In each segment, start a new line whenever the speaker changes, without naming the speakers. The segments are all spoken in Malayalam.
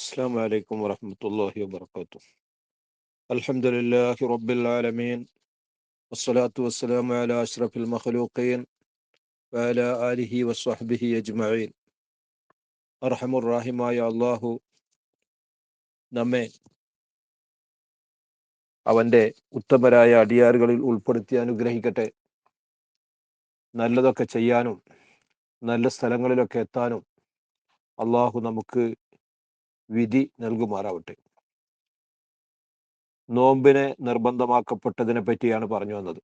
السلام عليكم ورحمة الله وبركاته. الحمد لله رب العالمين، والصلاة والسلام على أشرف المخلوقين وعلى آله وصحبه أجمعين. അർഹമുർ-റഹീമായ അള്ളാഹു നമ്മെ അവന്റെ ഉത്തമരായ അടിയാറുകളിൽ ഉൾപ്പെടുത്തി അനുഗ്രഹിക്കട്ടെ. നല്ലതൊക്കെ ചെയ്യാനും നല്ല സ്ഥലങ്ങളിലൊക്കെ എത്താനും അള്ളാഹു നമുക്ക് വിധി നൽകുമാറാവട്ടെ. നോമ്പിനെ നിർബന്ധമാക്കപ്പെട്ടതിനെ പറ്റിയാണ് പറഞ്ഞു വന്നത്.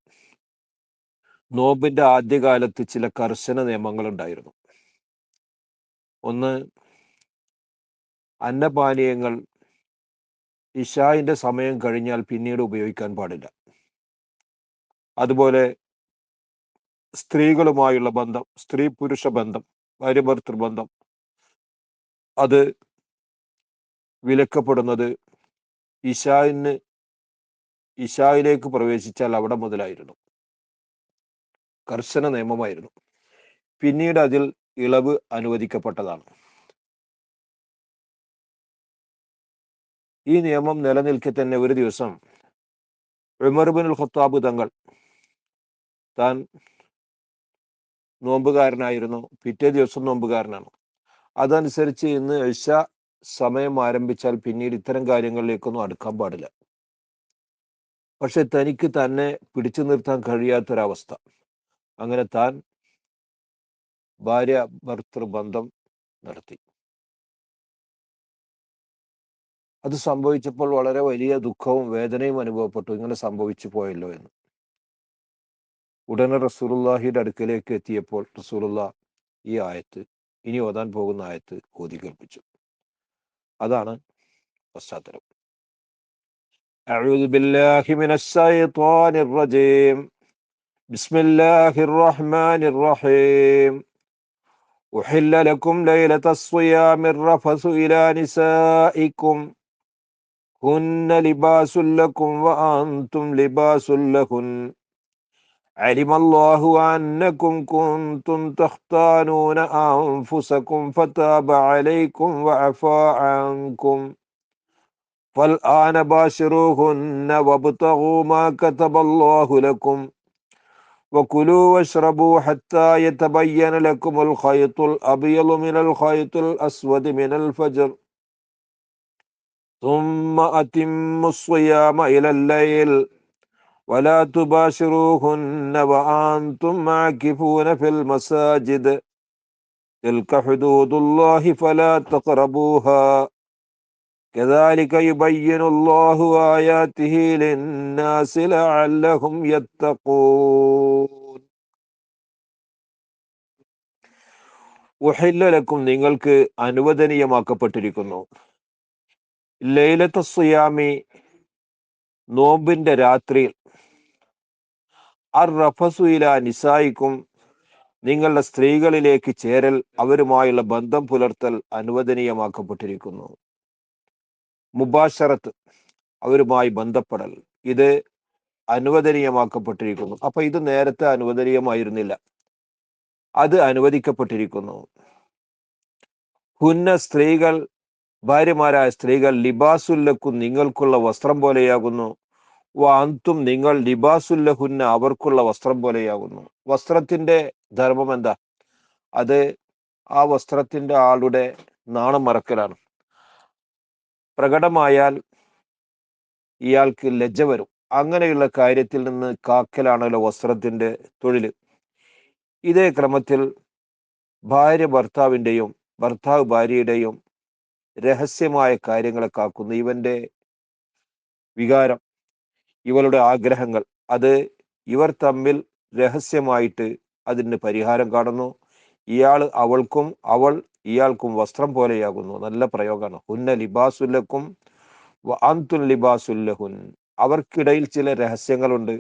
നോമ്പിന്റെ ആദ്യകാലത്ത് ചില കർശന നിയമങ്ങൾ ഉണ്ടായിരുന്നു. ഒന്ന്, അന്നപാനീയങ്ങൾ ഇശായിന്റെ സമയം കഴിഞ്ഞാൽ പിന്നീട് ഉപയോഗിക്കാൻ പാടില്ല. അതുപോലെ സ്ത്രീകളുമായുള്ള ബന്ധം, സ്ത്രീ പുരുഷ ബന്ധം, ഭാര്യ ഭർത്തൃ ബന്ധം, അത് വിലക്കപ്പെടുന്നത് ഇശായിലേക്ക് പ്രവേശിച്ചാൽ അവിടെ മുതലായിരുന്നു. കർശന നിയമമായിരുന്നു. പിന്നീട് അതിൽ ഇളവ് അനുവദിക്കപ്പെട്ടതാണ്. ഈ നിയമം നിലനിൽക്കെ തന്നെ ഒരു ദിവസം ഉമർ ഇബ്നുൽ ഖത്താബ് തങ്ങൾ, താൻ നോമ്പുകാരനായിരുന്നു, പിറ്റേ ദിവസം നോമ്പുകാരനാണ്, അതനുസരിച്ച് ഇന്ന് ഇശ സമയം ആരംഭിച്ചാൽ പിന്നീട് ഇത്തരം കാര്യങ്ങളിലേക്കൊന്നും അടുക്കാൻ പാടില്ല. പക്ഷെ തനിക്ക് തന്നെ പിടിച്ചു നിർത്താൻ കഴിയാത്തൊരവസ്ഥ. അങ്ങനെ താൻ ഭാര്യ ഭർത്തൃ ബന്ധം നടത്തി. അത് സംഭവിച്ചപ്പോൾ വളരെ വലിയ ദുഃഖവും വേദനയും അനുഭവപ്പെട്ടു. ഇങ്ങനെ സംഭവിച്ചു പോയല്ലോ എന്ന്. ഉടനെ റസൂലുള്ളാഹിയുടെ അടുക്കലേക്ക് എത്തിയപ്പോൾ റസൂലുള്ളാഹ് ഈ ആയത്ത്, ഇനി ഓതാൻ പോകുന്ന ആയത്ത് ഓതി കേൾപ്പിച്ചു. അതാണ് പശ്ചാത്തലം. അഊദു ബില്ലാഹി മിനശ് ശൈത്വാനിർ റജീം. ബിസ്മില്ലാഹിർ റഹ്മാനിർ റഹീം. ഉഹില്ല ലക്കും ലൈലത്തസ് സിയാമിർ റഫസു ഇലാ നിസാഇക്കും ഹുന്ന ലിബാസുൽ ലക്കും വഅൻതും ലിബാസുൽ ലഹുൻ അലിമല്ലാഹു അന്നക്കും കുൻതും തഖ്താനൂന അൻഫുസക്കും ഫതാബ അലൈക്കും വഅഫാ അൻകും ഫൽആന ബാശിറൂഹുന്ന വബ്തഗൂ മാ കതബല്ലാഹു ലക്കും وكلوا واشربوا حتى يتبين لكم الخيط الأبيض من الخيط الأسود من الفجر ثم أتموا الصيام إلى الليل ولا تباشروهن وأنتم عاكفون في المساجد تلك حدود الله فلا تقربوها كذلك يبين الله آياته للناس لعلهم يتقون. ഉഹില്ല ലക്കും, നിങ്ങൾക്ക് അനുവദനീയമാക്കപ്പെട്ടിരിക്കുന്നു, ലൈലത്തുസ് സിയാമി, നോമ്പിന്റെ രാത്രിയിൽ, അർ റഫസു ഇലാ നിസായിക്കും, നിങ്ങളുടെ സ്ത്രീകളിലേക്ക് ചേരൽ, അവരുമായുള്ള ബന്ധം പുലർത്തൽ അനുവദനീയമാക്കപ്പെട്ടിരിക്കുന്നു. മുബാശറത്ത്, അവരുമായി ബന്ധപ്പെടൽ, ഇത് അനുവദനീയമാക്കപ്പെട്ടിരിക്കുന്നു. അപ്പൊ ഇത് നേരത്തെ അനുവദനീയമായിരുന്നില്ല, അത് അനുവദിക്കപ്പെട്ടിരിക്കുന്നു. ഹുന്ന, സ്ത്രീകൾ, ഭാര്യമാരായ സ്ത്രീകൾ, ലിബാസുല്ലക്കും, നിങ്ങൾക്കുള്ള വസ്ത്രം പോലെയാകുന്നു, അന്തും, നിങ്ങൾ, ലിബാസുല്ലഹുന്ന, അവർക്കുള്ള വസ്ത്രം പോലെയാകുന്നു. വസ്ത്രത്തിന്റെ ധർമ്മം എന്താ? അത് ആ വസ്ത്രത്തിന്റെ ആളുടെ നാണം മറക്കലാണ്. പ്രകടമായാൽ ഇയാൾക്ക് ലജ്ജ വരും. അങ്ങനെയുള്ള കാര്യത്തിൽ നിന്ന് കാക്കലാണല്ലോ വസ്ത്രത്തിന്റെ തൊഴിൽ. ഇതേ ക്രമത്തിൽ ഭാര്യ ഭർത്താവിൻ്റെയും ഭർത്താവ് ഭാര്യയുടെയും രഹസ്യമായ കാര്യങ്ങളെ കാക്കുന്നു. ഇവന്റെ വികാരം, ഇവളുടെ ആഗ്രഹങ്ങൾ, അത് ഇവർ തമ്മിൽ രഹസ്യമായിട്ട് അതിന് പരിഹാരം കാണുന്നു. ഇയാൾ അവൾക്കും അവൾ ഇയാൾക്കും വസ്ത്രം പോലെയാകുന്നു. നല്ല പ്രയോഗമാണ്. ഹുന്ന ലിബാസുല്ലക്കും അന്തും ലിബാസുല്ലഹുൻ. അവർക്കിടയിൽ ചില രഹസ്യങ്ങളുണ്ട്.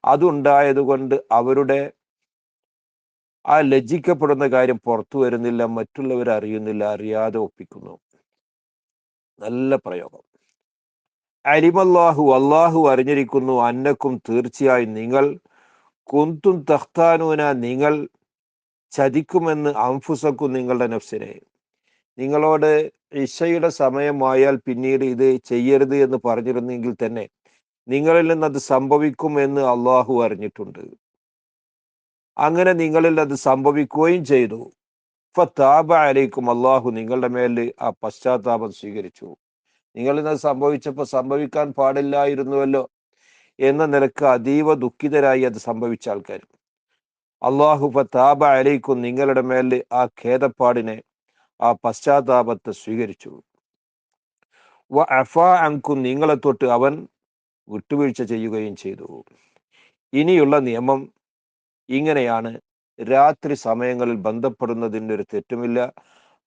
അതുണ്ടായതുകൊണ്ട് അവരുടെ ആ ലജ്ജിക്കപ്പെടുന്ന കാര്യം പുറത്തു വരുന്നില്ല, മറ്റുള്ളവർ അറിയുന്നില്ല, അറിയാതെ ഒപ്പിക്കുന്നു. നല്ല പ്രയോഗം. അലിമല്ലാഹു, അള്ളാഹു അറിഞ്ഞിരിക്കുന്നു, അന്നക്കും, തീർച്ചയായും നിങ്ങൾ, കുന്തും തഖ്താനൂന, നിങ്ങൾ ചതിക്കുമെന്ന്, അംഫുസക്കും, നിങ്ങളുടെ നഫ്സിനെ, നിങ്ങളോട് ഇശയുടെ സമയമായാൽ പിന്നീട് ഇത് ചെയ്യരുത് എന്ന് പറഞ്ഞിരുന്നെങ്കിൽ തന്നെ നിങ്ങളിൽ നിന്ന് അത് സംഭവിക്കും എന്ന് അള്ളാഹു അറിഞ്ഞിട്ടുണ്ട്. അങ്ങനെ നിങ്ങളിൽ അത് സംഭവിക്കുകയും ചെയ്തു. ഫതാബ അലൈക്കും, അള്ളാഹു നിങ്ങളുടെ മേൽ ആ പശ്ചാത്താപം സ്വീകരിച്ചു. നിങ്ങളിൽ നിന്ന് സംഭവിച്ചപ്പോൾ സംഭവിക്കാൻ പാടില്ലായിരുന്നുവല്ലോ എന്ന നിലക്ക് അതീവ ദുഃഖിതരായി അത് സംഭവിച്ച ആൾക്കാർ. അള്ളാഹു ഫതാബ അലൈക്കും, നിങ്ങളുടെ മേൽ ആ ഖേദപ്പാടിനെ, ആ പശ്ചാത്താപത്തെ സ്വീകരിച്ചു. വ അഫാ അൻകും, നിങ്ങളെ തൊട്ട് അവൻ വിട്ടുവീഴ്ച ചെയ്യുകയും ചെയ്തു. ഇനിയുള്ള നിയമം ഇങ്ങനെയാണ്. രാത്രി സമയങ്ങളിൽ ബന്ധപ്പെടുന്നതിൻ്റെ ഒരു തെറ്റുമില്ല.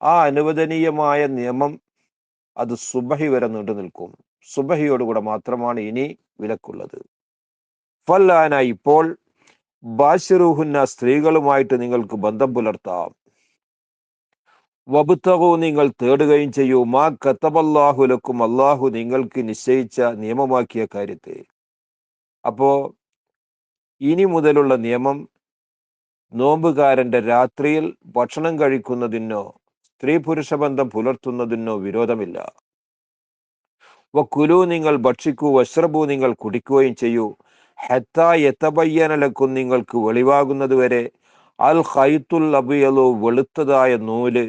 ആ അനുവദനീയമായ നിയമം അത് സുബഹി വരെ നീണ്ടു നിൽക്കും. സുബഹിയോടുകൂടെ മാത്രമാണ് ഇനി വിലക്കുള്ളത്. ഫല്ലാന, ഇപ്പോൾ ബാശിറുഹുന്ന, സ്ത്രീകളുമായിട്ട് നിങ്ങൾക്ക് ബന്ധം പുലർത്താം. വബ്തഗൂ, നിങ്ങൾ തേടുകയും ചെയ്യൂ, മാ കതബല്ലാഹു ലക്കും, അല്ലാഹു നിങ്ങൾക്ക് നിശ്ചയിച്ച നിയമമാക്കിയ കാര്യത്തെ. അപ്പോ ഇനി മുതലുള്ള നിയമം നോമ്പുകാരന്റെ രാത്രിയിൽ ഭക്ഷണം കഴിക്കുന്നതിനോ സ്ത്രീ പുരുഷ ബന്ധം പുലർത്തുന്നതിനോ വിരോധമില്ല. വക്കുലു, നിങ്ങൾ ഭക്ഷിക്കൂ, വശ്രബു, നിങ്ങൾ കുടിക്കുകയും ചെയ്യൂ, ഹത്താ യതബയ്യന ലക്കും, നിങ്ങൾക്ക് വെളിവാകുന്നത് വരെ, അൽ ഖൈത്തുൽ അബിയലു, വെളുത്തതായ നൂല്,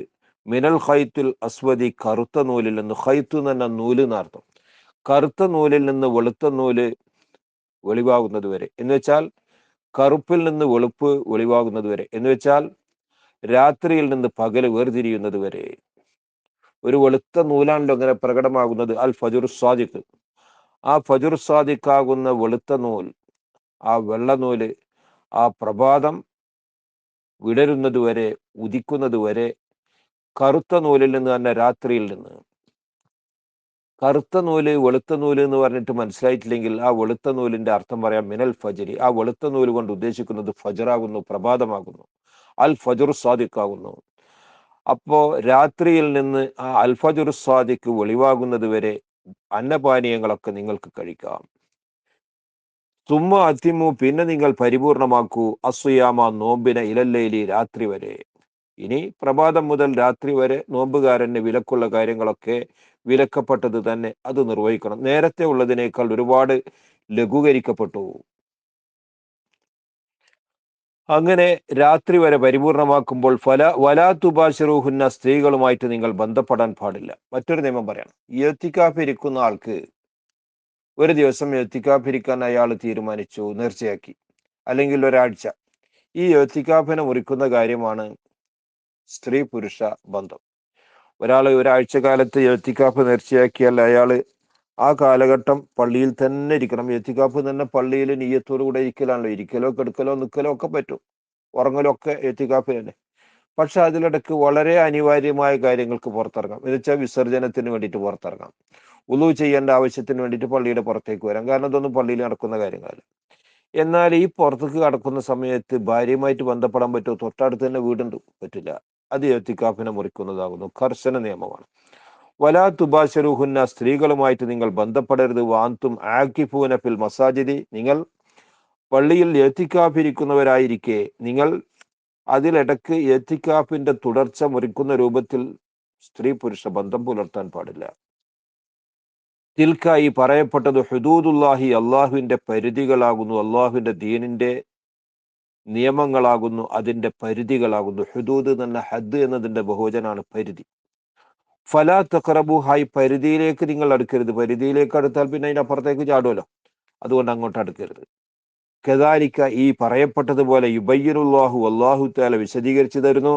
മിനൽ ഖൈത്തുൽ അസ്വദി, കറുത്ത നൂലിൽ നിന്ന്. ഖൈത്ത് എന്ന് പറഞ്ഞ നൂല് എന്നർത്ഥം. കറുത്ത നൂലിൽ നിന്ന് വെളുത്ത നൂല് വെളിവാകുന്നത് വരെ എന്ന് വെച്ചാൽ കറുപ്പിൽ നിന്ന് വെളുപ്പ് വെളിവാകുന്നത് വരെ എന്ന് വെച്ചാൽ രാത്രിയിൽ നിന്ന് പകല് വേർതിരിയുന്നത് വരെ. ഒരു വെളുത്ത നൂലാണല്ലോ അങ്ങനെ പ്രകടമാകുന്നത്, അൽ ഫജുർ സാദിഖ്. ആ ഫജുർ സാദിഖാകുന്ന വെളുത്ത നൂൽ, ആ വെള്ള നൂല്, ആ പ്രഭാതം വിടരുന്നത് വരെ, ഉദിക്കുന്നത് വരെ, കറുത്ത നൂലിൽ നിന്ന് തന്നെ, രാത്രിയിൽ നിന്ന്. കറുത്ത നൂല് വെളുത്ത നൂല് എന്ന് പറഞ്ഞിട്ട് മനസ്സിലായിട്ടില്ലെങ്കിൽ ആ വെളുത്ത നൂലിന്റെ അർത്ഥം പറയാം, മിനൽ ഫജരി. ആ വെളുത്ത നൂല് കൊണ്ട് ഉദ്ദേശിക്കുന്നത് ഫജറാകുന്നു, പ്രഭാതമാകുന്നു, അൽ ഫജുർ സാദിഖാകുന്നു. അപ്പോ രാത്രിയിൽ നിന്ന് ആ അൽ ഫജുർ സാദിഖ് വെളിവാകുന്നത് വരെ അന്നപാനീയങ്ങളൊക്കെ നിങ്ങൾക്ക് കഴിക്കാം. തുമ്മ അതിമു, പിന്നെ നിങ്ങൾ പരിപൂർണമാക്കൂ, അസുയാമ, നോമ്പിനെ, ഇലല്ലയിലി, രാത്രി വരെ. ഇനി പ്രഭാതം മുതൽ രാത്രി വരെ നോമ്പുകാരന് വിലക്കുള്ള കാര്യങ്ങളൊക്കെ വിലക്കപ്പെട്ടത് തന്നെ, അത് നിർവഹിക്കണം. നേരത്തെ ഉള്ളതിനേക്കാൾ ഒരുപാട് ലഘൂകരിക്കപ്പെട്ടു. അങ്ങനെ രാത്രി വരെ പരിപൂർണമാക്കുമ്പോൾ വലാ തുബാശിറൂഹുന്ന, സ്ത്രീകളുമായിട്ട് നിങ്ങൾ ബന്ധപ്പെടാൻ പാടില്ല. മറ്റൊരു നിയമം പറയണം. എത്തിക്കാഫ് ഇരിക്കുന്ന ആൾക്ക് ഒരു ദിവസം എത്തിക്കാഫ് ഇരിക്കാൻ അയാൾ തീരുമാനിച്ചു, നേർച്ചയാക്കി, അല്ലെങ്കിൽ ഒരാഴ്ച. ഈ എത്തിക്കാഫിനെ മുറിക്കുന്ന കാര്യമാണ് സ്ത്രീ പുരുഷ ബന്ധം. ഒരാൾ ഒരാഴ്ച കാലത്ത് എത്തിക്കാഫ് നേർച്ചയാക്കിയാൽ അയാൾ ആ കാലഘട്ടം പള്ളിയിൽ തന്നെ ഇരിക്കണം. എത്തിക്കാഫ് തന്നെ പള്ളിയിൽ നീയത്തോടു കൂടെ ഇരിക്കലാണല്ലോ. ഇരിക്കലോ കിടക്കലോ നിൽക്കലോ ഒക്കെ പറ്റും, ഉറങ്ങലോ ഒക്കെ എത്തിക്കാഫ് തന്നെ. പക്ഷെ അതിലിടക്ക് വളരെ അനിവാര്യമായ കാര്യങ്ങൾക്ക് പുറത്തിറങ്ങാം. എന്ന് വെച്ചാൽ വിസർജനത്തിന് വേണ്ടിയിട്ട് പുറത്തിറങ്ങാം, ഉളു ചെയ്യേണ്ട ആവശ്യത്തിന് വേണ്ടിയിട്ട് പള്ളിയുടെ പുറത്തേക്ക് വരാം. കാരണം ഇതൊന്നും പള്ളിയിൽ നടക്കുന്ന കാര്യങ്ങളല്ല. എന്നാൽ ഈ പുറത്തേക്ക് കടക്കുന്ന സമയത്ത് ഭാര്യയുമായിട്ട് ബന്ധപ്പെടാൻ പറ്റുമോ? തൊട്ടടുത്ത് തന്നെ വീടുണ്ട്, പറ്റില്ല. അത് എത്തിക്കാഫിനെ മുറിക്കുന്നതാകുന്നു. കർശന നിയമമാണ്. വലാ തുബാശിറുഹുന്ന, സ്ത്രീകളുമായിട്ട് നിങ്ങൾ ബന്ധപ്പെടരുത്. വാന്തും ആക്കിഫൂന ഫിൽ മസാജിദി, നിങ്ങൾ പള്ളിയിൽ എത്തിക്കാഫിരിക്കുന്നവരായിരിക്കെ നിങ്ങൾ അതിലിടക്ക് എത്തിക്കാഫിന്റെ തുടർച്ച മുറിക്കുന്ന രൂപത്തിൽ സ്ത്രീ പുരുഷ ബന്ധം പുലർത്താൻ പാടില്ല. തിൽക്ക, ഈ പറയപ്പെട്ടത്, ഹുദൂദുല്ലാഹി, അള്ളാഹുവിന്റെ പരിധികളാകുന്നു, അള്ളാഹുവിന്റെ ദീനിന്റെ നിയമങ്ങളാകുന്നു, അതിന്റെ പരിധികളാകുന്നു. ഹുദൂദ് എന്ന ഹദ് എന്നതിന്റെ ബഹുവചനാണ് പരിധി. ഫലാ തഖറബു, ഹായ്, പരിധിയിലേക്ക് നിങ്ങൾ അടുക്കരുത്. പരിധിയിലേക്ക് അടുത്താൽ പിന്നെ അതിനപ്പുറത്തേക്ക് ചാടുമല്ലോ, അതുകൊണ്ട് അങ്ങോട്ട് അടുക്കരുത്. കദാലിക, ഈ പറയപ്പെട്ടതുപോലെ, യുബയ്യിനുല്ലാഹു, അല്ലാഹു തആല വിശദീകരിച്ചു തരുന്നു,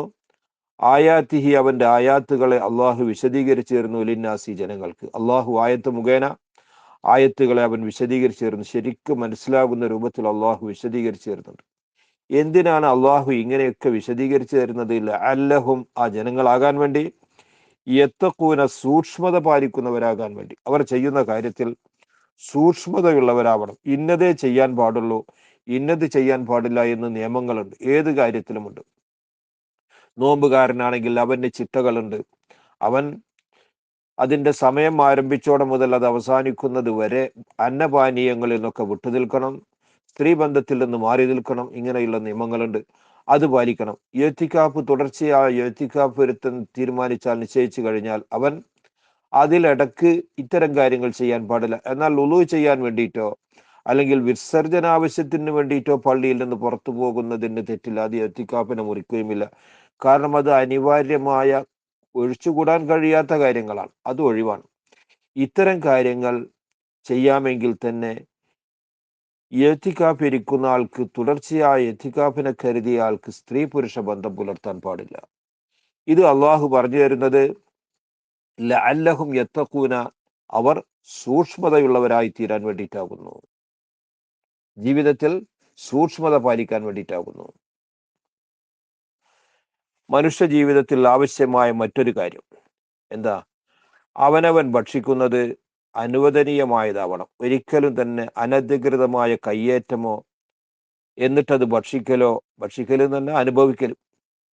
ആയാത്തിഹി, അവന്റെ ആയാത്തുകളെ അള്ളാഹു വിശദീകരിച്ചു തരുന്നു, ലിന്നാസി, ജനങ്ങൾക്ക്. അള്ളാഹു ആയത്ത് മുഖേന ആയത്തുകളെ അവൻ വിശദീകരിച്ചു തരുന്നു. ശരിക്കും മനസ്സിലാകുന്ന രൂപത്തിൽ അള്ളാഹു വിശദീകരിച്ചു തരുന്നുണ്ട്. എന്തിനാണ് അള്ളാഹു ഇങ്ങനെയൊക്കെ വിശദീകരിച്ചു തരുന്നത്? ലഅല്ലഹും, ആ ജനങ്ങളാകാൻ വേണ്ടി, യത്തഖൂന, സൂക്ഷ്മത പാലിക്കുന്നവരാകാൻ വേണ്ടി. അവർ ചെയ്യുന്ന കാര്യത്തിൽ സൂക്ഷ്മതയുള്ളവരാവണം. ഇന്നതേ ചെയ്യാൻ പാടുള്ളൂ, ഇന്നത് ചെയ്യാൻ പാടില്ല എന്ന് നിയമങ്ങളുണ്ട്, ഏത് കാര്യത്തിലുമുണ്ട്. നോമ്പുകാരനാണെങ്കിൽ അവന് ചിട്ടകളുണ്ട്. അവൻ അതിന്റെ സമയം ആരംഭിച്ചോടെ മുതൽ അത് അവസാനിക്കുന്നത് വരെ അന്നപാനീയങ്ങളിൽ നിന്നൊക്കെ വിട്ടുനിൽക്കണം, സ്ത്രീ ബന്ധത്തിൽ നിന്ന് മാറി നിൽക്കണം. ഇങ്ങനെയുള്ള നിയമങ്ങളുണ്ട്. അത് പാലിക്കണം. ഇഅ്തികാഫ് തുടർച്ചയായ ഇഅ്തികാഫ് വരുത്താൻ തീരുമാനിച്ചാൽ, നിശ്ചയിച്ചു കഴിഞ്ഞാൽ അവൻ അതിലിടക്ക് ഇത്തരം കാര്യങ്ങൾ ചെയ്യാൻ പാടില്ല. എന്നാൽ വുളൂ ചെയ്യാൻ വേണ്ടിയിട്ടോ അല്ലെങ്കിൽ വിസർജന ആവശ്യത്തിന് വേണ്ടിയിട്ടോ പള്ളിയിൽ നിന്ന് പുറത്തു പോകുന്നതിന് തെറ്റില്ല. അത് ഇഅ്തികാഫിനെ മുറിക്കുകയുമില്ല. കാരണം അത് അനിവാര്യമായ, ഒഴിച്ചുകൂടാൻ കഴിയാത്ത കാര്യങ്ങളാണ്. അത് ഒഴിവാണ്. ഇത്തരം കാര്യങ്ങൾ ചെയ്യാമെങ്കിൽ തന്നെ ഇഅ്തികാഫ് ഇരിക്കുന്ന ആൾക്ക്, തുടർച്ചയായ ഇഅ്തികാഫിനെ കരുതിയ ആൾക്ക് സ്ത്രീ പുരുഷ ബന്ധം പുലർത്താൻ പാടില്ല. ഇത് അള്ളാഹു പറഞ്ഞു തരുന്നത് ലഅല്ലഹും യത്തഖൂന, അവർ സൂക്ഷ്മതയുള്ളവരായി തീരാൻ വേണ്ടിയിട്ടാകുന്നു. ജീവിതത്തിൽ സൂക്ഷ്മത പാലിക്കാൻ വേണ്ടിയിട്ടാകുന്നു. മനുഷ്യ ജീവിതത്തിൽ ആവശ്യമായ മറ്റൊരു കാര്യം എന്താ? അവനവൻ ഭക്ഷിക്കുന്നത് അനുവദനീയമായതാവണം. ഒരിക്കലും തന്നെ അനധികൃതമായ കയ്യേറ്റമോ എന്നിട്ടത് ഭക്ഷിക്കലും തന്നെ അനുഭവിക്കലും,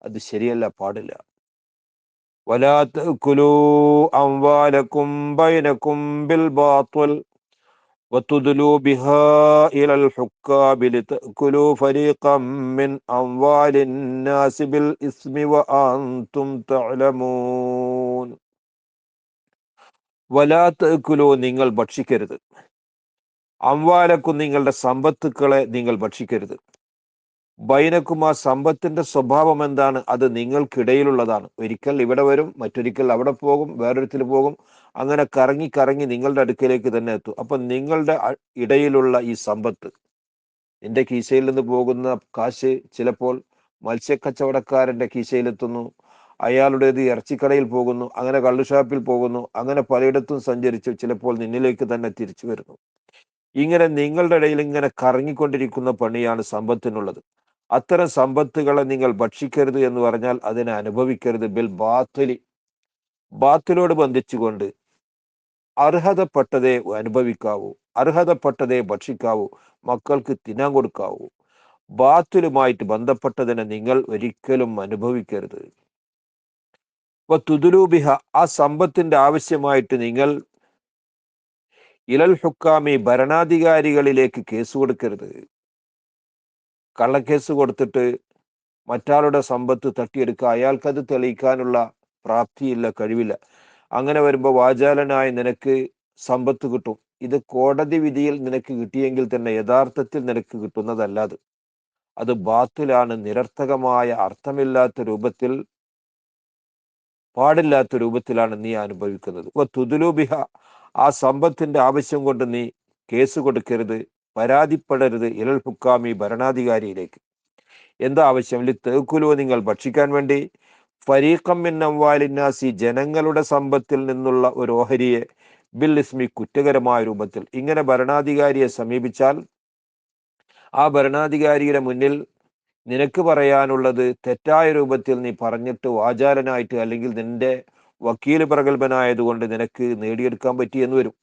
അത് ശരിയല്ല, പാടില്ല. വലാ തഅ്കുലൂ അംവാലക്കും ബൈനക്കും ബിൽ ബാത്തിൽ വതുദ്ലൂ ബിഹാ ഇലൽ ഹുക്കാബി ലിതഅ്കുലൂ ഫരീഖം മിൻ അംവാലിൻ നാസി ബിൽ ഇസ്മി വഅൻതും തഅലമൂൻ. വലാ തഅ്കുലൂ, നിങ്ങൾ ഭക്ഷിക്കരുത്. അംവാലക്കും, നിങ്ങളുടെ സമ്പത്തുക്കളെ നിങ്ങൾ ഭക്ഷിക്കരുത്. ബൈനക്കും, ആ സമ്പത്തിന്റെ സ്വഭാവം എന്താണ്? അത് നിങ്ങൾക്കിടയിലുള്ളതാണ്. ഒരിക്കൽ ഇവിടെ വരും, മറ്റൊരിക്കൽ അവിടെ പോകും, വേറൊരിക്കൽ പോകും. അങ്ങനെ കറങ്ങി കറങ്ങി നിങ്ങളുടെ അടുക്കലേക്ക് തന്നെ എത്തും. അപ്പൊ നിങ്ങളുടെ ഇടയിലുള്ള ഈ സമ്പത്ത്, നിന്റെ കീശയിൽ നിന്ന് പോകുന്ന കാശ് ചിലപ്പോൾ മത്സ്യക്കച്ചവടക്കാരന്റെ കീശയിലെത്തുന്നു, അയാളുടേത് ഇറച്ചിക്കടയിൽ പോകുന്നു, അങ്ങനെ കള്ളുഷാപ്പിൽ പോകുന്നു, അങ്ങനെ പലയിടത്തും സഞ്ചരിച്ച് ചിലപ്പോൾ നിന്നിലേക്ക് തന്നെ തിരിച്ചു വരുന്നു. ഇങ്ങനെ നിങ്ങളുടെ ഇടയിൽ ഇങ്ങനെ കറങ്ങിക്കൊണ്ടിരിക്കുന്ന പണിയാണ് സമ്പത്തിനുള്ളത്. അത്തരം സമ്പത്തുകളെ നിങ്ങൾ ഭക്ഷിക്കരുത് എന്ന് പറഞ്ഞാൽ അതിനെ അനുഭവിക്കരുത്. ബിൽ ബാത്തിലി, ബാത്തിലോട് ബന്ധിച്ചുകൊണ്ട് അർഹതപ്പെട്ടതേ അനുഭവിക്കാവൂ, അർഹതപ്പെട്ടതേ ഭക്ഷിക്കാവൂ, മക്കൾക്ക് തിന്നാൻ കൊടുക്കാവൂ. ബാത്തിലുമായിട്ട് ബന്ധപ്പെട്ടതിനെ നിങ്ങൾ ഒരിക്കലും അനുഭവിക്കരുത്. തുദുലൂബിഹ, ആ സമ്പത്തിന്റെ ആവശ്യമായിട്ട് നിങ്ങൾ ഇലൽ ഹുക്കാമി, ഭരണാധികാരികളിലേക്ക് കേസ് കൊടുക്കരുത്. കള്ളക്കേസ് കൊടുത്തിട്ട് മറ്റാളുടെ സമ്പത്ത് തട്ടിയെടുക്കുക, അയാൾക്കത് തെളിയിക്കാനുള്ള പ്രാപ്തിയില്ല, കഴിവില്ല. അങ്ങനെ വരുമ്പോൾ വാചാലനായി നിനക്ക് സമ്പത്ത് കിട്ടും. ഇത് കോടതി വിധിയിൽ നിനക്ക് കിട്ടിയെങ്കിൽ തന്നെ യഥാർത്ഥത്തിൽ നിനക്ക് കിട്ടുന്നതല്ലാതെ അത് ബാത്തിലാണ്, നിരർത്ഥകമായ, അർത്ഥമില്ലാത്ത രൂപത്തിൽ, പാടില്ലാത്ത രൂപത്തിലാണ് നീ അനുഭവിക്കുന്നത്. തുദുലൂബിഹ, ആ സമ്പത്തിന്റെ ആവശ്യം കൊണ്ട് നീ കേസ് കൊടുക്കരുത്, പരാതിപ്പെടരുത്. ഇലൽ ഹുക്കാമി, ഭരണാധികാരിയിലേക്ക്. എന്താ ആവശ്യം? തഅ്കുലൂ, നിങ്ങൾ ഭക്ഷിക്കാൻ വേണ്ടി, ഫരീഖം മിൻ അംവാലിന്നാസി, ജനങ്ങളുടെ സമ്പത്തിൽ നിന്നുള്ള ഒരു ഓഹരിയെ, ബിൽ ഇസ്മി, കുറ്റകരമായ രൂപത്തിൽ. ഇങ്ങനെ ഭരണാധികാരിയെ സമീപിച്ചാൽ ആ ഭരണാധികാരിയുടെ മുന്നിൽ നിനക്ക് പറയാനുള്ളത് തെറ്റായ രൂപത്തിൽ നീ പറഞ്ഞിട്ട് വാചാലനായിട്ട്, അല്ലെങ്കിൽ നിന്റെ വക്കീൽ പ്രഗത്ഭനായതുകൊണ്ട് നിനക്ക് നേടിയെടുക്കാൻ പറ്റി എന്ന് വരും.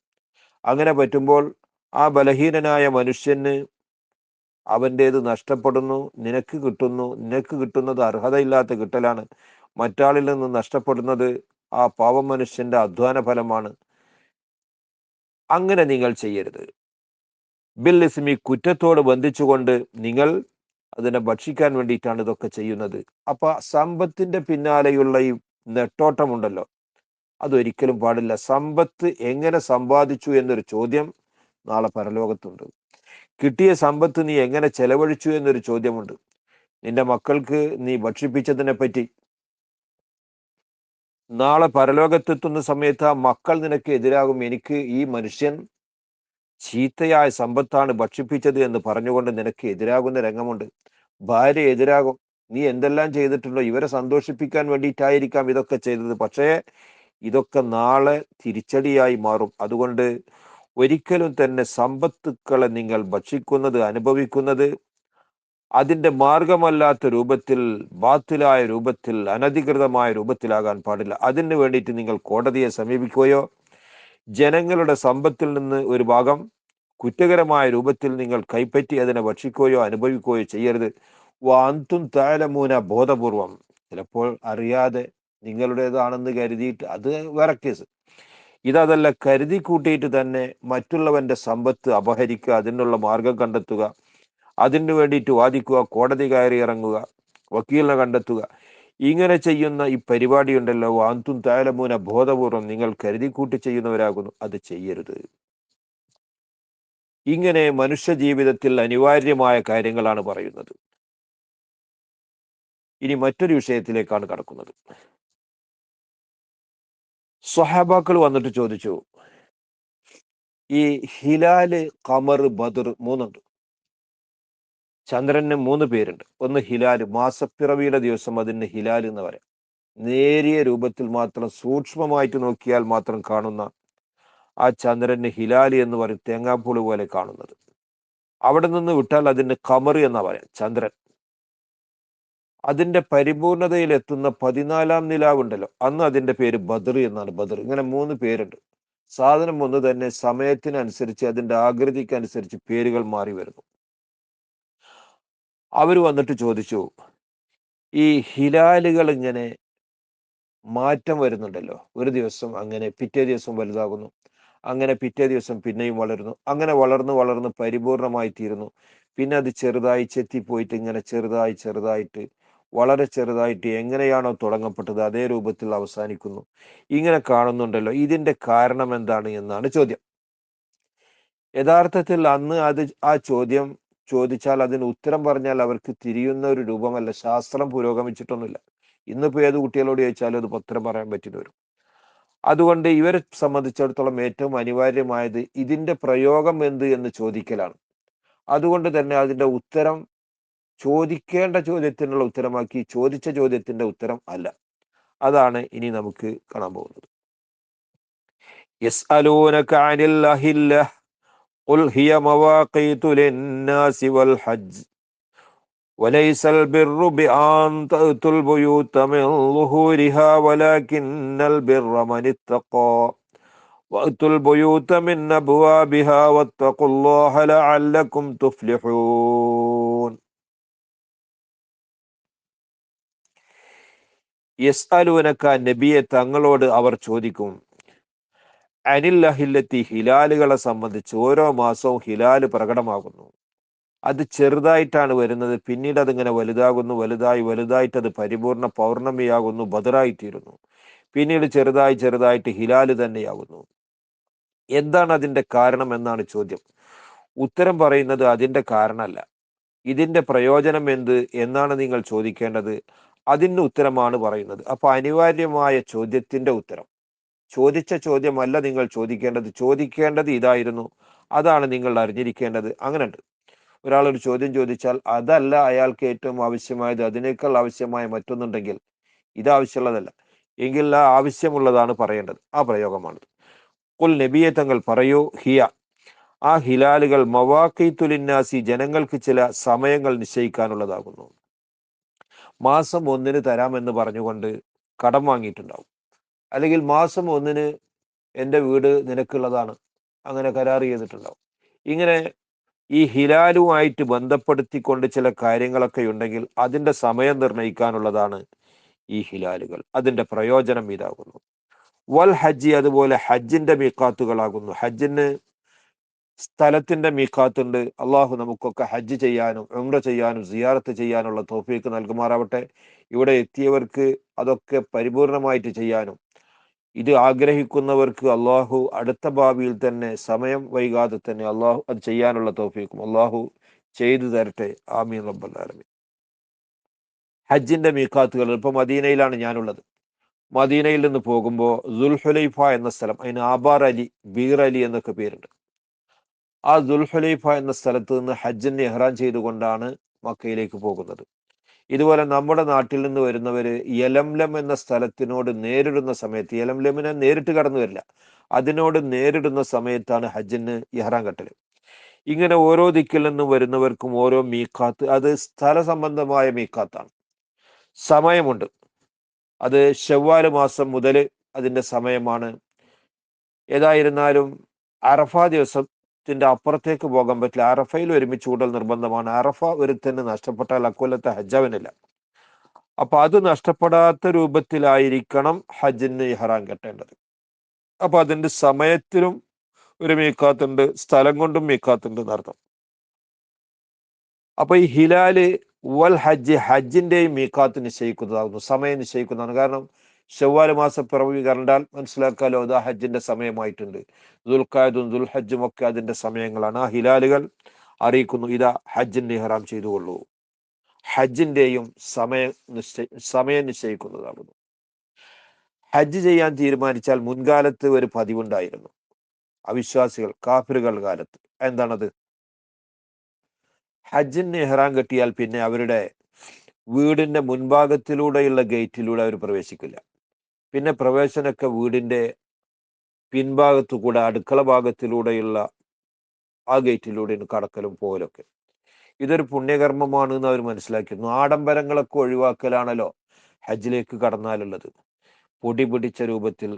അങ്ങനെ പറ്റുമ്പോൾ ആ ബലഹീനനായ മനുഷ്യന് അവൻ്റേത് നഷ്ടപ്പെടുന്നു, നിനക്ക് കിട്ടുന്നു. നിനക്ക് കിട്ടുന്നത് അർഹതയില്ലാത്ത കിട്ടലാണ്. മറ്റാളിൽ നിന്ന് നഷ്ടപ്പെടുന്നത് ആ പാവം മനുഷ്യന്റെ അധ്വാന ഫലമാണ്. അങ്ങനെ നിങ്ങൾ ചെയ്യരുത്. ബിൽ ഇസ്മി, കുറ്റത്തോട് ബന്ധിച്ചുകൊണ്ട് നിങ്ങൾ അതിനെ ഭക്ഷിക്കാൻ വേണ്ടിയിട്ടാണ് ഇതൊക്കെ ചെയ്യുന്നത്. അപ്പൊ സമ്പത്തിന്റെ പിന്നാലെയുള്ള ഈ നെട്ടോട്ടമുണ്ടല്ലോ, അതൊരിക്കലും പാടില്ല. സമ്പത്ത് എങ്ങനെ സമ്പാദിച്ചു എന്നൊരു ചോദ്യം നാളെ പരലോകത്തുണ്ട്. കിട്ടിയ സമ്പത്ത് നീ എങ്ങനെ ചെലവഴിച്ചു എന്നൊരു ചോദ്യമുണ്ട്. നിന്റെ മക്കൾക്ക് നീ ഭക്ഷിപ്പിച്ചതിനെ പറ്റി നാളെ പരലോകത്തെത്തുന്ന സമയത്ത് ആ മക്കൾ നിനക്ക് എതിരാകും. എനിക്ക് ഈ മനുഷ്യൻ ചീത്തയായ സമ്പത്താണ് ഭക്ഷിപ്പിച്ചത് എന്ന് പറഞ്ഞുകൊണ്ട് നിനക്ക് എതിരാകുന്ന രംഗമുണ്ട്. ഭാര്യ എതിരാകും. നീ എന്തെല്ലാം ചെയ്തിട്ടുണ്ടോ, ഇവരെ സന്തോഷിപ്പിക്കാൻ വേണ്ടിയിട്ടായിരിക്കാം ഇതൊക്കെ ചെയ്തത്. പക്ഷേ ഇതൊക്കെ നാളെ തിരിച്ചടിയായി മാറും. അതുകൊണ്ട് ഒരിക്കലും തന്നെ സമ്പത്തുക്കളെ നിങ്ങൾ ഭക്ഷിക്കുന്നത്, അനുഭവിക്കുന്നത് അതിന്റെ മാർഗമല്ലാത്ത രൂപത്തിൽ, ബാത്തിലായ രൂപത്തിൽ, അനധികൃതമായ രൂപത്തിലാകാൻ പാടില്ല. അതിന് വേണ്ടിയിട്ട് നിങ്ങൾ കോടതിയെ സമീപിക്കുകയോ ജനങ്ങളുടെ സമ്പത്തിൽ നിന്ന് ഒരു ഭാഗം കുറ്റകരമായ രൂപത്തിൽ നിങ്ങൾ കൈപ്പറ്റി അതിനെ ഭക്ഷിക്കുകയോ അനുഭവിക്കുകയോ ചെയ്യരുത്. വാന്തും താലമൂന, ബോധപൂർവം, ചിലപ്പോൾ അറിയാതെ നിങ്ങളുടേതാണെന്ന് കരുതിയിട്ട്, അത് വേറെ കേസ്. ഇതല്ല, കരുതി കൂട്ടിയിട്ട് തന്നെ മറ്റുള്ളവന്റെ സമ്പത്ത് അപഹരിക്കുക, അതിനുള്ള മാർഗം കണ്ടെത്തുക, അതിനു വേണ്ടിയിട്ട് വാദിക്കുക, കോടതി കയറി ഇറങ്ങുക, വക്കീലിനെ കണ്ടെത്തുക. ഇങ്ങനെ ചെയ്യുന്ന ഈ പരിപാടി ഉണ്ടല്ലോ, വാന്തും താലമൂന, ബോധപൂർവം നിങ്ങൾ കരുതിക്കൂട്ടി ചെയ്യുന്നവരാകുന്നു, അത് ചെയ്യരുത്. ഇങ്ങനെ മനുഷ്യ ജീവിതത്തിൽ അനിവാര്യമായ കാര്യങ്ങളാണ് പറയുന്നത്. ഇനി മറ്റൊരു വിഷയത്തിലേക്കാണ് കടക്കുന്നത്. സ്വഹാബാക്കൾ വന്നിട്ട് ചോദിച്ചു, ഈ ഹിലാല്, ഖമർ, ബദർ മൂന്നുണ്ട്. ചന്ദ്രന് 3 പേരുണ്ട്. ഒന്ന് ഹിലാല്, മാസപ്പിറവിയുടെ ദിവസം അതിന് ഹിലാൽ എന്ന് പറയാം. നേരിയ രൂപത്തിൽ മാത്രം സൂക്ഷ്മമായിട്ട് നോക്കിയാൽ മാത്രം കാണുന്ന ആ ചന്ദ്രന് ഹിലാല് എന്ന് പറയും, തേങ്ങാപ്പൂള് പോലെ കാണുന്നത്. അവിടെ നിന്ന് വിട്ടാൽ അതിന് ഖമർ എന്നാ പറയാം, ചന്ദ്രൻ. അതിന്റെ പരിപൂർണതയിൽ എത്തുന്ന 14-ാം നിലാവുണ്ടല്ലോ, അന്ന് അതിന്റെ പേര് ബദർ എന്നാണ്. ബദർ. ഇങ്ങനെ 3 പേരുണ്ട്. സാധനം ഒന്ന് തന്നെ, സമയത്തിനനുസരിച്ച് അതിന്റെ ആകൃതിക്ക് അനുസരിച്ച് പേരുകൾ മാറി വരുന്നു. അവർ വന്നിട്ട് ചോദിച്ചു, ഈ ഹിലാലുകൾ ഇങ്ങനെ മാറ്റം വരുന്നുണ്ടല്ലോ, ഒരു ദിവസം അങ്ങനെ, പിറ്റേ ദിവസം വലുതാകുന്നു, അങ്ങനെ പിറ്റേ ദിവസം പിന്നെയും വളരുന്നു, അങ്ങനെ വളർന്ന് വളർന്ന് പരിപൂർണമായി തീരുന്നു, പിന്നെ അത് ചെറുതായി ചെത്തിപ്പോയിട്ട് ഇങ്ങനെ ചെറുതായിട്ട് വളരെ ചെറുതായിട്ട് എങ്ങനെയാണോ തുടങ്ങപ്പെട്ടത് അതേ രൂപത്തിൽ അവസാനിക്കുന്നു. ഇങ്ങനെ കാണുന്നുണ്ടല്ലോ, ഇതിന്റെ കാരണം എന്താണ് എന്നാണ് ചോദ്യം. യഥാർത്ഥത്തിൽ അന്ന് ആ ചോദ്യം ചോദിച്ചാൽ അതിന് ഉത്തരം പറഞ്ഞാൽ അവർക്ക് തിരിയുന്ന ഒരു രൂപമല്ല. ശാസ്ത്രം പുരോഗമിച്ചിട്ടൊന്നുമില്ല. ഇന്നിപ്പോ ഏത് കുട്ടികളോട് ചോദിച്ചാലും അത് ഉത്തരം പറയാൻ പറ്റിയിട്ട് വരും. അതുകൊണ്ട് ഇവരെ സംബന്ധിച്ചിടത്തോളം ഏറ്റവും അനിവാര്യമായത് ഇതിന്റെ പ്രയോഗം എന്ത് എന്ന് ചോദിക്കലാണ്. അതുകൊണ്ട് തന്നെ അതിന്റെ ഉത്തരം ചോദിക്കേണ്ട ചോദ്യത്തിനുള്ള ഉത്തരമാക്കി ചോദിച്ച ചോദ്യത്തിന്റെ ഉത്തരം അല്ല. അതാണ് ഇനി നമുക്ക് കാണാൻ പോകുന്നത്. യസ്അലൂനക അനിൽ അഹില്ല ഖുൽ ഹിയ മവാഖീതു ലിന്നാസി വൽ ഹജ്ജ് വലൈസൽ ബിർറു ബിഅൻ തഅതുൽ ബുയൂത മിൻ ളുഹൂരിഹാ വലാകിന്നൽ ബിർറ മനിത്തഖാ വഅതുൽ ബുയൂത മിൻ അബ്വാബിഹാ വത്തഖുല്ലാഹ ലഅല്ലകും തുഫ്ലിഹൂൻ. യസ്അലൂനക, നബിയെ തങ്ങളോട് അവർ ചോദിക്കും, അനിൽ അഹില്ലത്തി, ഹിലാലുകളെ സംബന്ധിച്ച്. ഓരോ മാസവും ഹിലാല് പ്രകടമാകുന്നു. അത് ചെറുതായിട്ടാണ് വരുന്നത്, പിന്നീട് അതിങ്ങനെ വലുതാകുന്നു, വലുതായിട്ട് അത് പരിപൂർണ പൗർണമിയാകുന്നു, ബദറായിത്തീരുന്നു, പിന്നീട് ചെറുതായിട്ട് ഹിലാല് തന്നെയാകുന്നു. എന്താണ് അതിന്റെ കാരണം എന്നാണ് ചോദ്യം. ഉത്തരം പറയുന്നത് അതിന്റെ കാരണമല്ല, ഇതിന്റെ പ്രയോജനം എന്ത് എന്നാണ് നിങ്ങൾ ചോദിക്കേണ്ടത്. അതിന് ഉത്തരമാണ് പറയുന്നത്. അപ്പൊ അനിവാര്യമായ ചോദ്യത്തിന്റെ ഉത്തരം, ചോദിച്ച ചോദ്യമല്ല നിങ്ങൾ ചോദിക്കേണ്ടത് ഇതായിരുന്നു, അതാണ് നിങ്ങൾ അറിഞ്ഞിരിക്കേണ്ടത്. അങ്ങനെയുണ്ട്. ഒരാളൊരു ചോദ്യം ചോദിച്ചാൽ അതല്ല അയാൾക്ക് ഏറ്റവും ആവശ്യമായത്, അതിനേക്കാൾ ആവശ്യമായ മറ്റൊന്നുണ്ടെങ്കിൽ ഇത് ആവശ്യമുള്ളതല്ല എങ്കിൽ ആ ആവശ്യമുള്ളതാണ് പറയേണ്ടത്. ആ പ്രയോഗമാണ്. ഖുൽ, നബിയെ തങ്ങൾ പറയൂ, ഹിയ, ആ ഹിലാലുകൾ മവാഖീതു ലിന്നാസി, ജനങ്ങൾക്ക് ചില സമയങ്ങൾ നിശ്ചയിക്കാനുള്ളതാകുന്നു. മാസം 1-ന് തരാമെന്ന് പറഞ്ഞുകൊണ്ട് കടം വാങ്ങിയിട്ടുണ്ടാവും. അല്ലെങ്കിൽ മാസം 1-ന് എൻ്റെ വീട് നിനക്കുള്ളതാണ്, അങ്ങനെ കരാർ ചെയ്തിട്ടുണ്ടാവും. ഇങ്ങനെ ഈ ഹിലാലുമായിട്ട് ബന്ധപ്പെടുത്തിക്കൊണ്ട് ചില കാര്യങ്ങളൊക്കെ ഉണ്ടെങ്കിൽ അതിന്റെ സമയം നിർണ്ണയിക്കാനുള്ളതാണ് ഈ ഹിലാലുകൾ. അതിന്റെ പ്രയോജനം ഇതാകുന്നു. വൽ ഹജ്ജി, അതുപോലെ ഹജ്ജിന്റെ മീഖാത്തുകളാകുന്നു. ഹജ്ജിന് സ്ഥലത്തിന്റെ മീഖാത്തുണ്ട്. അള്ളാഹു നമുക്കൊക്കെ ഹജ്ജ് ചെയ്യാനും ഉംറ ചെയ്യാനും സിയാറത്ത് ചെയ്യാനുള്ള തൗഫീക്ക് നൽകുമാറാവട്ടെ. ഇവിടെ എത്തിയവർക്ക് അതൊക്കെ പരിപൂർണമായിട്ട് ചെയ്യാനും ഇത് ആഗ്രഹിക്കുന്നവർക്ക് അള്ളാഹു അടുത്ത ഭാവിയിൽ തന്നെ, സമയം വൈകാതെ തന്നെ അള്ളാഹു അത് ചെയ്യാനുള്ള തൗഫീക്കും അള്ളാഹു ചെയ്തു തരട്ടെ. ആമീൻ റബ്ബൽ ആലമീൻ. ഹജ്ജിന്റെ മീഖാത്തുകൾ, ഇപ്പൊ മദീനയിലാണ് ഞാനുള്ളത്. മദീനയിൽ നിന്ന് പോകുമ്പോൾ ദുൽഹുലൈഫ എന്ന സ്ഥലം, അതിന് ആബാർ അലി, ബീർ അലി എന്നൊക്കെ പേരുണ്ട്. ആ ദുൽഹുലൈഫ എന്ന സ്ഥലത്ത് നിന്ന് ഹജ്ജിന് ഇഹ്റാം ചെയ്തുകൊണ്ടാണ് മക്കയിലേക്ക് പോകുന്നത്. ഇതുപോലെ നമ്മുടെ നാട്ടിൽ നിന്ന് വരുന്നവര് യലംലം എന്ന സ്ഥലത്തിനോട് നേരിടുന്ന സമയത്ത്, യലംലമിനെ നേരിട്ട് കടന്നു വരില്ല, അതിനോട് നേരിടുന്ന സമയത്താണ് ഹജ്ജിന് ഇഹ്റാം കെട്ടൽ. ഇങ്ങനെ ഓരോ ദിക്കിൽ നിന്നും വരുന്നവർക്കും ഓരോ മീഖാത്ത്, അത് സ്ഥല സംബന്ധമായ മീഖാത്താണ്. സമയമുണ്ട്. അത് ശവ്വാല് മാസം മുതൽ അതിന്റെ സമയമാണ്. ഏതായിരുന്നാലും അറഫ ദിവസത്തിന്റെ അപ്പുറത്തേക്ക് പോകാൻ പറ്റില്ല. അറഫയിൽ ഒരുമിച്ച് കൂടൽ നിർബന്ധമാണ്. അറഫ ഒരുത്തന് നഷ്ടപ്പെട്ടാൽ അക്കൊല്ലത്തെ ഹജ്ജവനില്ല. അപ്പൊ അത് നഷ്ടപ്പെടാത്ത രൂപത്തിലായിരിക്കണം ഹജ്ജിന് ഇഹ്റാം കെട്ടേണ്ടത്. അപ്പൊ അതിന്റെ സമയത്തിലും ഒരു മീഖാത്തുണ്ട്, സ്ഥലം കൊണ്ടും മീഖാത്തുണ്ട് എന്നർത്ഥം. അപ്പൊ ഈ ഹിലാല് വൽ ഹജ്ജ്, ഹജ്ജിന്റെയും മീഖാത്ത് നിശ്ചയിക്കുന്നതാകുന്നു, സമയം നിശ്ചയിക്കുന്നതാണ്. കാരണം ശവ്വാൽ മാസപ്പിറവി കണ്ടാൽ മനസ്സിലാക്കാലോ അത് ഹജ്ജിന്റെ സമയമായിട്ടുണ്ട്. ദുൽഖഅദും ദുൽഹജ്ജും ഒക്കെ അതിന്റെ സമയങ്ങളാണ്. ആ ഹിലാലുകൾ അറിയിക്കുന്നു ഇതാ ഹജ്ജിന്റെ ഇഹ്റാം ചെയ്തുകൊള്ളൂ. ഹജ്ജിന്റെയും സമയം നിശ്ചയിക്കുന്നതാകുന്നു. ഹജ്ജ് ചെയ്യാൻ തീരുമാനിച്ചാൽ മുൻകാലത്ത് ഒരു പതിവുണ്ടായിരുന്നു, അവിശ്വാസികൾ കാഫിറുകൾ കാലത്ത്. എന്താണത്? ഹജ്ജിന് ഇഹ്റാം കെട്ടിയാൽ പിന്നെ അവരുടെ വീടിന്റെ മുൻഭാഗത്തിലൂടെയുള്ള ഗേറ്റിലൂടെ അവർ പ്രവേശിക്കില്ല. പിന്നെ പ്രവേശനമൊക്കെ വീടിന്റെ പിൻഭാഗത്തു കൂടെ, അടുക്കള ഭാഗത്തിലൂടെയുള്ള ആ ഗേറ്റിലൂടെയാണ് കടക്കലും പോകലൊക്കെ. ഇതൊരു പുണ്യകർമ്മമാണ് എന്ന് അവർ മനസ്സിലാക്കിയിരുന്നു. ആഡംബരങ്ങളൊക്കെ ഒഴിവാക്കലാണല്ലോ ഹജ്ജിലേക്ക് കടന്നാലുള്ളത്. പൊടി പിടിച്ച രൂപത്തിൽ,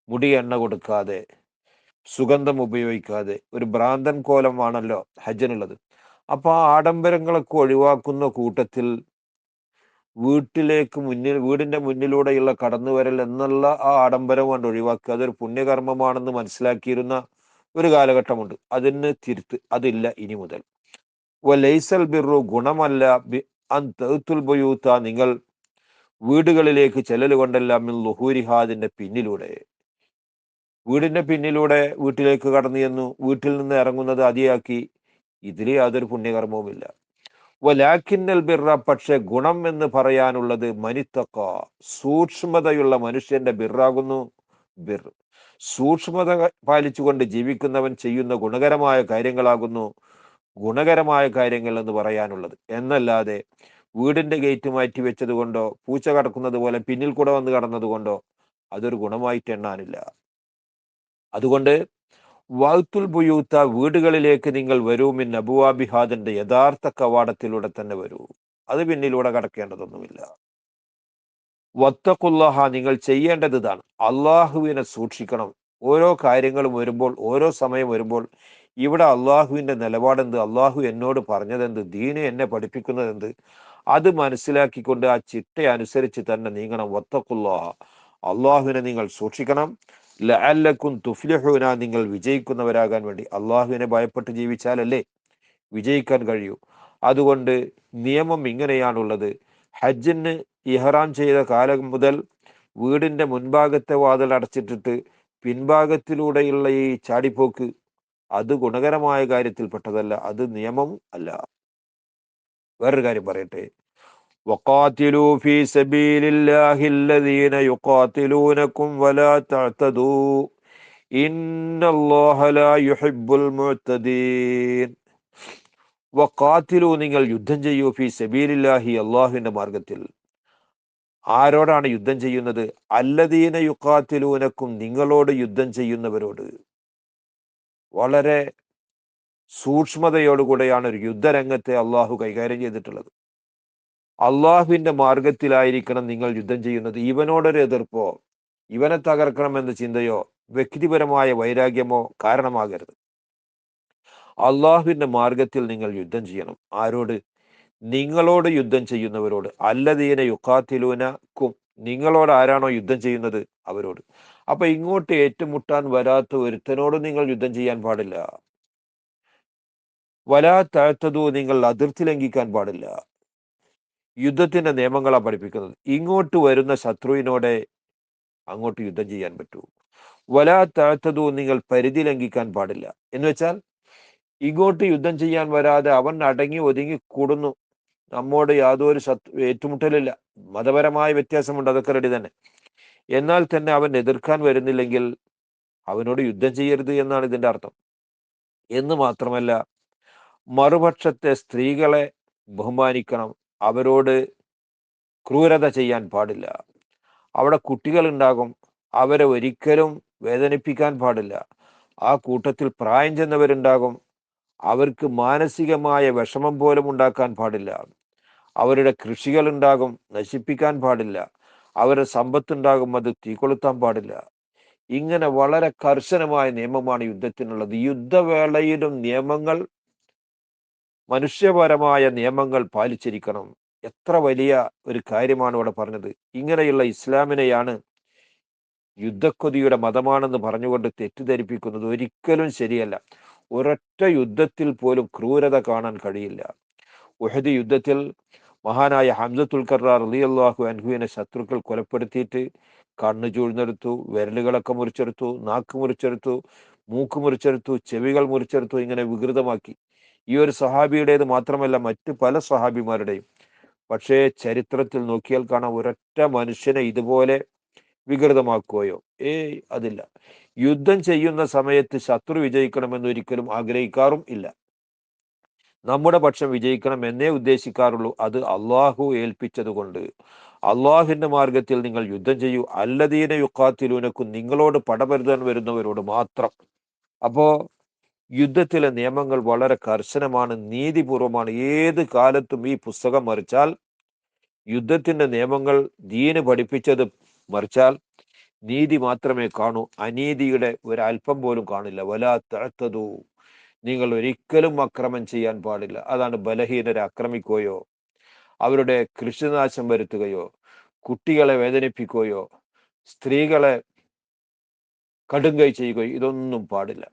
മുടി എണ്ണ കൊടുക്കാതെ, സുഗന്ധം ഉപയോഗിക്കാതെ ഒരു ഭ്രാന്തൻ കോലമാണല്ലോ ഹജ്ജിനുള്ളത്. അപ്പൊ ആ ആഡംബരങ്ങളൊക്കെ ഒഴിവാക്കുന്ന കൂട്ടത്തിൽ വീടിന്റെ മുന്നിലൂടെയുള്ള കടന്നുവരൽ എന്നുള്ള ആ ആഡംബരം കൊണ്ട് ഒഴിവാക്കുക, അതൊരു പുണ്യകർമ്മമാണെന്ന് മനസ്സിലാക്കിയിരുന്ന ഒരു കാലഘട്ടമുണ്ട്. അതില്ല ഇനി മുതൽ. ലൈസൽ ബിറു, ഗുണമല്ല, നിങ്ങൾ വീടുകളിലേക്ക് ചെല്ലൽ കൊണ്ടല്ല, മിൻ ളുഹൂരിഹാ, അതിന്റെ പിന്നിലൂടെ. വീടിന്റെ പിന്നിലൂടെ വീട്ടിലേക്ക് കടന്നു ചെന്നു വീട്ടിൽ നിന്ന് ഇറങ്ങുന്നത് അതിയാക്കി, ഇതിൽ യാതൊരു പുണ്യകർമ്മവുമില്ല. വലാക്കിന്നൽ ബിർറ, പക്ഷെ ഗുണം എന്ന് പറയാനുള്ളത് മനിത്തക്ക, സൂക്ഷ്മതയുള്ള മനുഷ്യന്റെ ബിറാകുന്നു ബിർ. സൂക്ഷ്മത പാലിച്ചുകൊണ്ട് ജീവിക്കുന്നവൻ ചെയ്യുന്ന ഗുണകരമായ കാര്യങ്ങളാകുന്നു ഗുണകരമായ കാര്യങ്ങൾ എന്ന് പറയാനുള്ളത്. എന്നല്ലാതെ വീടിന്റെ ഗേറ്റ് മാറ്റി വെച്ചത് കൊണ്ടോ പൂച്ച കടക്കുന്നത് പോലെ പിന്നിൽ കൂടെ വന്ന് കടന്നത് കൊണ്ടോ അതൊരു ഗുണമായിട്ട് എണ്ണാനില്ല. അതുകൊണ്ട് വഅ്തുൽ ബുയൂത്ത, വീടുകളിലേക്ക് നിങ്ങൾ വരൂ, മിൻ അബ്വാബിഹാദിന്റെ യഥാർത്ഥ കവാടത്തിലൂടെ തന്നെ വരൂ, അത് പിന്നിലൂടെ കടക്കേണ്ടതൊന്നുമില്ല. വത്തഖുല്ലാഹ, നിങ്ങൾ ചെയ്യേണ്ടത് ഇതാണ്, അള്ളാഹുവിനെ സൂക്ഷിക്കണം. ഓരോ കാര്യങ്ങളും വരുമ്പോൾ, ഓരോ സമയം വരുമ്പോൾ ഇവിടെ അള്ളാഹുവിന്റെ നിലപാടെന്ത്, അള്ളാഹു എന്നോട് പറഞ്ഞതെന്ത്, ദീന് എന്നെ പഠിപ്പിക്കുന്നതെന്ത്, അത് മനസ്സിലാക്കിക്കൊണ്ട് ആ ചിട്ട അനുസരിച്ച് തന്നെ നീങ്ങണം. വത്തഖുല്ലാഹ, അള്ളാഹുവിനെ നിങ്ങൾ സൂക്ഷിക്കണം. ലഅല്ലക്കും തുഫ്ലിഹൂന, നിങ്ങൾ വിജയിക്കുന്നവരാകാൻ വേണ്ടി. അള്ളാഹുവിനെ ഭയപ്പെട്ട് ജീവിച്ചാലല്ലേ വിജയിക്കാൻ കഴിയൂ. അതുകൊണ്ട് നിയമം ഇങ്ങനെയാണുള്ളത്. ഹജ്ജിന് ഇഹ്റാം ചെയ്ത കാലം മുതൽ വീടിന്റെ മുൻഭാഗത്തെ വാതിൽ അടച്ചിട്ടിട്ട് പിൻഭാഗത്തിലൂടെയുള്ള ഈ ചാടിപ്പോക്ക് അത് ഗുണകരമായ കാര്യത്തിൽപ്പെട്ടതല്ല, അത് നിയമം അല്ല. വേറൊരു കാര്യം പറയട്ടെ, വഖാതിലൂ ഫീ സബീലില്ലാഹില്ലദീന യുഖാതിലൂനകും വലാ തഅ്തദൂ ഇന്നല്ലാഹ ലാ യുഹിബ്ബുൽ മുഅ്തദീൻ. വഖാതിലൂ, നിങ്ങൾ യുദ്ധം ചെയ്യൂ, ഫീ സബീലില്ലാഹി, അല്ലാഹുവിന്റെ മാർഗത്തിൽ. ആരോടാണ് യുദ്ധം ചെയ്യുന്നത്? അല്ലദീന യുഖാതിലൂനകും, നിങ്ങളോട് യുദ്ധം ചെയ്യുന്നവരോട്. വളരെ സൂക്ഷ്മതയോടുകൂടെയാണ് ഒരു യുദ്ധരംഗത്തെ അള്ളാഹു കൈകാര്യം ചെയ്തിട്ടുള്ളത്. അള്ളാഹുവിന്റെ മാർഗത്തിലായിരിക്കണം നിങ്ങൾ യുദ്ധം ചെയ്യുന്നത്. ഇവനോടൊരു എതിർപ്പോ ഇവനെ തകർക്കണമെന്ന ചിന്തയോ വ്യക്തിപരമായ വൈരാഗ്യമോ കാരണമാകരുത്. അള്ളാഹുവിന്റെ മാർഗത്തിൽ നിങ്ങൾ യുദ്ധം ചെയ്യണം. ആരോട്? നിങ്ങളോട് യുദ്ധം ചെയ്യുന്നവരോട്. അല്ലദീന യുഖാതിലൂനകും, നിങ്ങളോട് ആരാണോ യുദ്ധം ചെയ്യുന്നത് അവരോട്. അപ്പൊ ഇങ്ങോട്ട് ഏറ്റുമുട്ടാൻ വരാത്ത ഒരുത്തനോട് നിങ്ങൾ യുദ്ധം ചെയ്യാൻ പാടില്ല. വലാ തഅ്തദൂ, നിങ്ങൾ അതിർത്തി ലംഘിക്കാൻ പാടില്ല. യുദ്ധത്തിന്റെ നിയമങ്ങളാണ് പഠിപ്പിക്കുന്നത്. ഇങ്ങോട്ട് വരുന്ന ശത്രുവിനോടെ അങ്ങോട്ട് യുദ്ധം ചെയ്യാൻ പറ്റൂ. വലാ തഅ്തദൂ, നിങ്ങൾ പരിധി ലംഘിക്കാൻ പാടില്ല. എന്ന് വെച്ചാൽ ഇങ്ങോട്ട് യുദ്ധം ചെയ്യാൻ വരാതെ അവൻ അടങ്ങി ഒതുങ്ങി കൂടുന്നു, നമ്മോട് യാതൊരു ഏറ്റുമുട്ടലില്ല, മതപരമായ വ്യത്യാസമുണ്ട്, അതൊക്കെ റെഡി തന്നെ. എന്നാൽ തന്നെ അവൻ എതിർക്കാൻ വരുന്നില്ലെങ്കിൽ അവനോട് യുദ്ധം ചെയ്യരുത് എന്നാണ് ഇതിന്റെ അർത്ഥം. എന്ന് മാത്രമല്ല, മറുപക്ഷത്തെ സ്ത്രീകളെ ബഹുമാനിക്കണം, അവരോട് ക്രൂരത ചെയ്യാൻ പാടില്ല. അവിടെ കുട്ടികളുണ്ടാകും, അവരെ ഒരിക്കലും വേദനിപ്പിക്കാൻ പാടില്ല. ആ കൂട്ടത്തിൽ പ്രായം ചെന്നവരുണ്ടാകും, അവർക്ക് മാനസികമായ വിഷമം പോലും ഉണ്ടാക്കാൻ പാടില്ല. അവരുടെ കൃഷികൾ ഉണ്ടാകും, നശിപ്പിക്കാൻ പാടില്ല. അവരുടെ സമ്പത്തുണ്ടാകും, അത് തീകൊളുത്താൻ പാടില്ല. ഇങ്ങനെ വളരെ കർശനമായ നിയമമാണ് യുദ്ധത്തിനുള്ളത്. യുദ്ധവേളയിലും നിയമങ്ങൾ, മനുഷ്യപരമായ നിയമങ്ങൾ പാലിച്ചിരിക്കണം. എത്ര വലിയ ഒരു കാര്യമാണ് ഇവിടെ പറഞ്ഞത്. ഇങ്ങനെയുള്ള ഇസ്ലാമിനെയാണ് യുദ്ധക്കൊതിയുടെ മതമാണെന്ന് പറഞ്ഞുകൊണ്ട് തെറ്റിദ്ധരിപ്പിക്കുന്നത്. ഒരിക്കലും ശരിയല്ല. ഒരൊറ്റ യുദ്ധത്തിൽ പോലും ക്രൂരത കാണാൻ കഴിയില്ല. ഉഹദ് യുദ്ധത്തിൽ മഹാനായ ഹംസത്തുൽ കർറാർ റളിയല്ലാഹു അൻഹുവിനെ ശത്രുക്കൾ കൊലപ്പെടുത്തിയിട്ട് കണ്ണ് ചൂഴ്ന്നെടുത്തു, വിരലുകളൊക്കെ മുറിച്ചെടുത്തു, നാക്ക് മുറിച്ചെടുത്തു, മൂക്ക് മുറിച്ചെടുത്തു, ചെവികൾ മുറിച്ചെടുത്തു, ഇങ്ങനെ വികൃതമാക്കി. ഈ ഒരു സഹാബിയുടേത് മാത്രമല്ല, മറ്റു പല സഹാബിമാരുടെയും. പക്ഷേ ചരിത്രത്തിൽ നോക്കിയാൽ കാണാം, ഒരൊറ്റ മനുഷ്യനെ ഇതുപോലെ വികൃതമാക്കുകയോ അതില്ല. യുദ്ധം ചെയ്യുന്ന സമയത്ത് ശത്രു വിജയിക്കണമെന്ന് ഒരിക്കലും ആഗ്രഹിക്കാറും ഇല്ല. നമ്മുടെ പക്ഷം വിജയിക്കണം എന്നേ ഉദ്ദേശിക്കാറുള്ളൂ. അത് അള്ളാഹു ഏൽപ്പിച്ചത് കൊണ്ട്. അള്ളാഹുവിന്റെ മാർഗത്തിൽ നിങ്ങൾ യുദ്ധം ചെയ്യൂ. അല്ലദീന യുഖാത്തിലൂനക്കും, നിങ്ങളോട് പടപരുതാൻ വരുന്നവരോട് മാത്രം. അപ്പോ യുദ്ധത്തിലെ നിയമങ്ങൾ വളരെ കർശനമാണ്, നീതിപൂർവമാണ്. ഏത് കാലത്തും ഈ പുസ്തകം മറിച്ചാൽ, യുദ്ധത്തിന്റെ നിയമങ്ങൾ ദീന് പഠിപ്പിച്ചത് മറിച്ചാൽ നീതി മാത്രമേ കാണൂ, അനീതിയുടെ ഒരല്പം പോലും കാണില്ല. വലാ തഅ്തദൂ, നിങ്ങൾ ഒരിക്കലും അക്രമം ചെയ്യാൻ പാടില്ല. അതാണ് ബലഹീനരെ ആക്രമിക്കുകയോ അവരുടെ കൃഷിനാശം വരുത്തുകയോ കുട്ടികളെ വേദനിപ്പിക്കുകയോ സ്ത്രീകളെ കടുങ്കൈ ചെയ്യുകയോ ഇതൊന്നും പാടില്ല.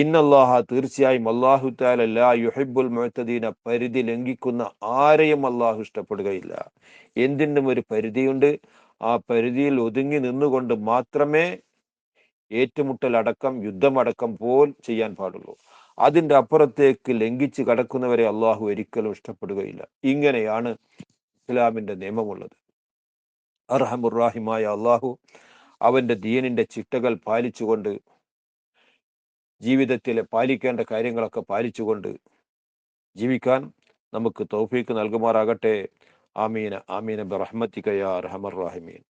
ഇന്നല്ലാഹ, തീർച്ചയായും അല്ലാഹു തആല ലാ യുഹിബ്ബുൽ മുഅ്തദീന, പരിധി ലംഘിക്കുന്ന ആരെയും അല്ലാഹു ഇഷ്ടപ്പെടുകയില്ല. എന്തിനും ഒരു പരിധിയുണ്ട്. ആ പരിധിയിൽ ഒതുങ്ങി നിന്നുകൊണ്ട് മാത്രമേ ഏറ്റുമുട്ടലടക്കം യുദ്ധമടക്കം പോൽ ചെയ്യാൻ പാടുള്ളൂ. അതിൻ്റെ അപ്പുറത്തേക്ക് ലംഘിച്ച് കടക്കുന്നവരെ അള്ളാഹു ഒരിക്കലും ഇഷ്ടപ്പെടുകയില്ല. ഇങ്ങനെയാണ് ഇസ്ലാമിന്റെ നിയമമുള്ളത്. അർഹമുറാഹിമായ അള്ളാഹു അവന്റെ ദീനിന്റെ ചിട്ടകൾ പാലിച്ചുകൊണ്ട്, ജീവിതത്തിലെ പാലിക്കേണ്ട കാര്യങ്ങളൊക്കെ പാലിച്ചുകൊണ്ട് ജീവിക്കാൻ നമുക്ക് തൗഫീക്ക് നൽകുമാറാകട്ടെ. ആമീന ആമീന ബിറഹ്മതിക യാ അർഹമർ റഹീമീൻ.